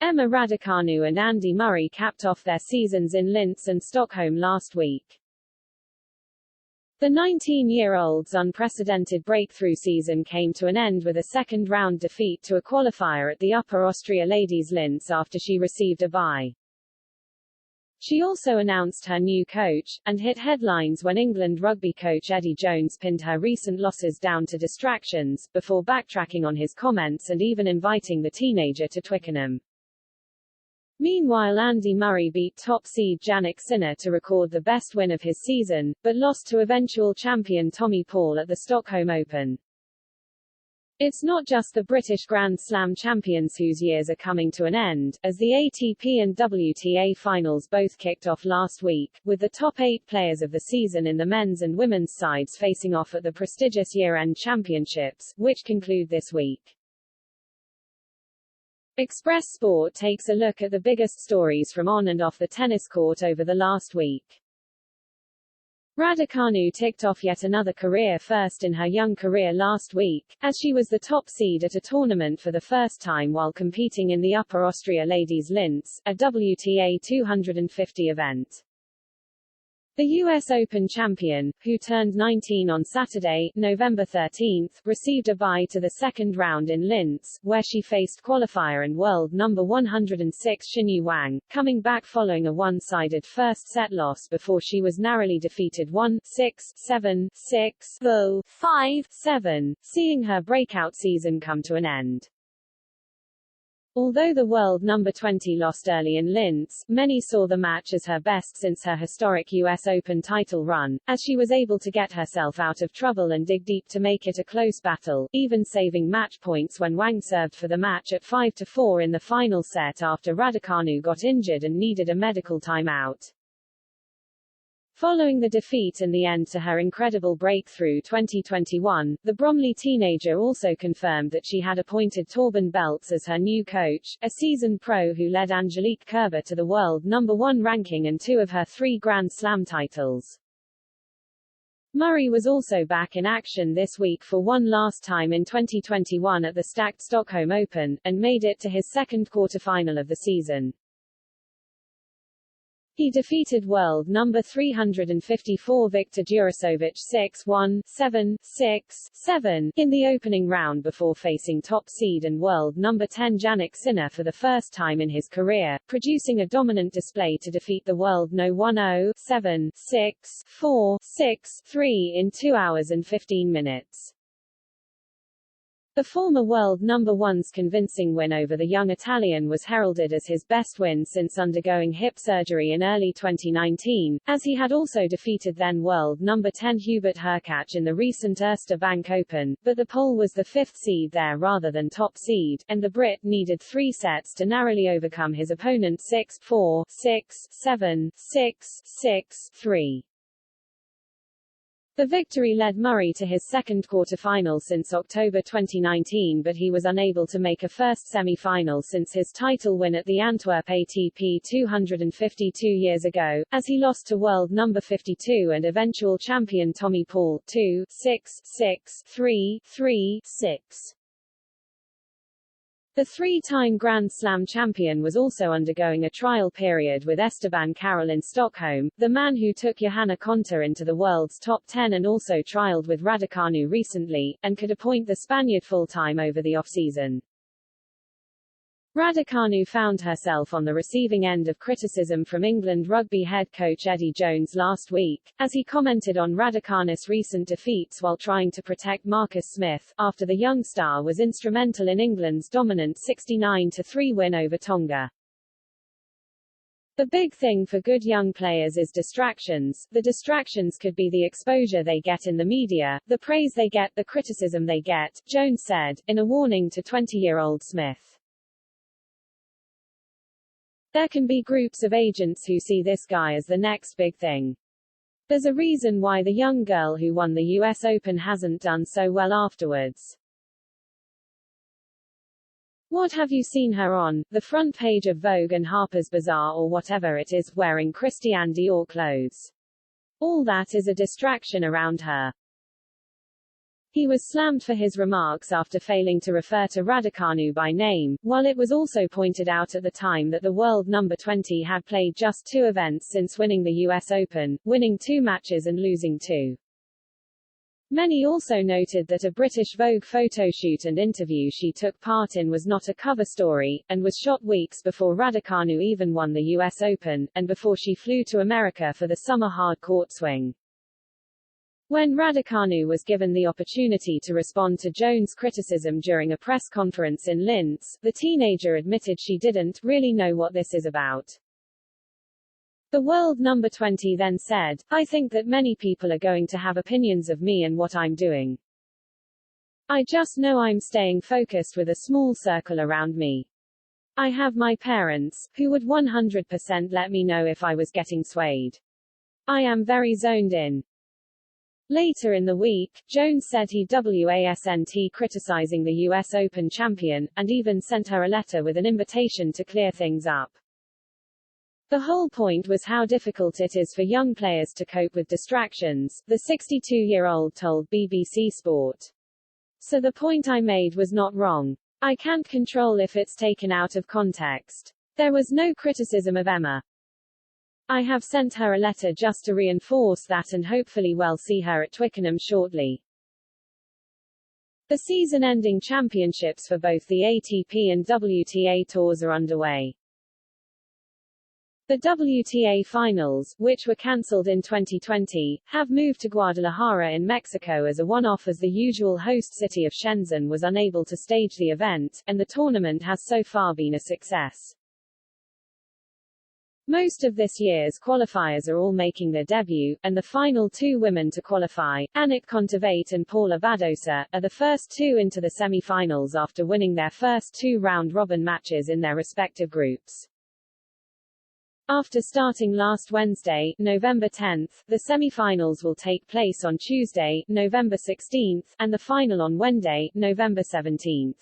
Emma Raducanu and Andy Murray capped off their seasons in Linz and Stockholm last week. The 19-year-old's unprecedented breakthrough season came to an end with a second-round defeat to a qualifier at the Upper Austria Ladies Linz after she received a bye. She also announced her new coach, and hit headlines when England rugby coach Eddie Jones pinned her recent losses down to distractions, before backtracking on his comments and even inviting the teenager to Twickenham. Meanwhile, Andy Murray beat top seed Jannik Sinner to record the best win of his season, but lost to eventual champion Tommy Paul at the Stockholm Open. It's not just the British Grand Slam champions whose years are coming to an end, as the ATP and WTA finals both kicked off last week, with the top 8 players of the season in the men's and women's sides facing off at the prestigious year-end championships, which conclude this week. Express Sport takes a look at the biggest stories from on and off the tennis court over the last week. Raducanu ticked off yet another career first in her young career last week, as she was the top seed at a tournament for the first time while competing in the Upper Austria Ladies Linz, a WTA 250 event. The US Open champion, who turned 19 on Saturday, November 13, received a bye to the second round in Linz, where she faced qualifier and world number 106 Xinyu Wang, coming back following a one-sided first-set loss before she was narrowly defeated 1-6, 7, 6, 0, 5, 7, seeing her breakout season come to an end. Although the world number 20 lost early in Linz, many saw the match as her best since her historic US Open title run, as she was able to get herself out of trouble and dig deep to make it a close battle, even saving match points when Wang served for the match at 5-4 in the final set after Raducanu got injured and needed a medical timeout. Following the defeat and the end to her incredible breakthrough 2021, the Bromley teenager also confirmed that she had appointed Torben Beltz as her new coach, a seasoned pro who led Angelique Kerber to the world number 1 ranking and 2 of her 3 Grand Slam titles. Murray was also back in action this week for one last time in 2021 at the stacked Stockholm Open, and made it to his second quarterfinal of the season. He defeated world number 354 Viktor Djuricevich 6-1, 7, 6, 7 in the opening round before facing top seed and world number 10 Jannik Sinner for the first time in his career, producing a dominant display to defeat the world no 1-0, 7, 6, 4, 6, 3 in 2 hours and 15 minutes. The former world number 1's convincing win over the young Italian was heralded as his best win since undergoing hip surgery in early 2019, as he had also defeated then world number 10 Hubert Hurkacz in the recent Erste Bank Open, but the Pole was the 5th seed there rather than top seed, and the Brit needed 3 sets to narrowly overcome his opponent 6-4, 6, 7, 6, 6, 3. The victory led Murray to his second quarterfinal since October 2019, but he was unable to make a first semi-final since his title win at the Antwerp ATP 250 2 years ago, as he lost to world number 52 and eventual champion Tommy Paul 2, 6, 6, 3, 3, 6. The 3-time Grand Slam champion was also undergoing a trial period with Esteban Carroll in Stockholm, the man who took Johanna Konta into the world's top 10 and also trialed with Raducanu recently, and could appoint the Spaniard full-time over the off-season. Raducanu found herself on the receiving end of criticism from England rugby head coach Eddie Jones last week, as he commented on Raducanu's recent defeats while trying to protect Marcus Smith, after the young star was instrumental in England's dominant 69-3 win over Tonga. The big thing for good young players is distractions. The distractions could be the exposure they get in the media, the praise they get, the criticism they get, Jones said, in a warning to 20-year-old Smith. There can be groups of agents who see this guy as the next big thing. There's a reason why the young girl who won the US Open hasn't done so well afterwards. What have you seen her on, the front page of Vogue and Harper's Bazaar or whatever it is, wearing Christian Dior clothes? All that is a distraction around her. He was slammed for his remarks after failing to refer to Raducanu by name, while it was also pointed out at the time that the world number 20 had played just 2 events since winning the US Open, winning 2 matches and losing 2. Many also noted that a British Vogue photoshoot and interview she took part in was not a cover story, and was shot weeks before Raducanu even won the US Open, and before she flew to America for the summer hard court swing. When Raducanu was given the opportunity to respond to Jones' criticism during a press conference in Linz, the teenager admitted she didn't really know what this is about. The world number 20 then said, "I think that many people are going to have opinions of me and what I'm doing. I just know I'm staying focused with a small circle around me. I have my parents, who would 100% let me know if I was getting swayed. I am very zoned in." Later in the week, Jones said he wasn't criticizing the US Open champion, and even sent her a letter with an invitation to clear things up. The whole point was how difficult it is for young players to cope with distractions, the 62-year-old told BBC Sport. So the point I made was not wrong. I can't control if it's taken out of context. There was no criticism of Emma. I have sent her a letter just to reinforce that, and hopefully we'll see her at Twickenham shortly. The season-ending championships for both the ATP and WTA tours are underway. The WTA finals, which were cancelled in 2020, have moved to Guadalajara in Mexico as a one-off, as the usual host city of Shenzhen was unable to stage the event, and the tournament has so far been a success. Most of this year's qualifiers are all making their debut, and the final 2 women to qualify, Annick Kontaveit and Paula Badosa, are the first 2 into the semi-finals after winning their first 2 round-robin matches in their respective groups. After starting last Wednesday, November 10, the semi-finals will take place on Tuesday, November 16, and the final on Wednesday, November 17.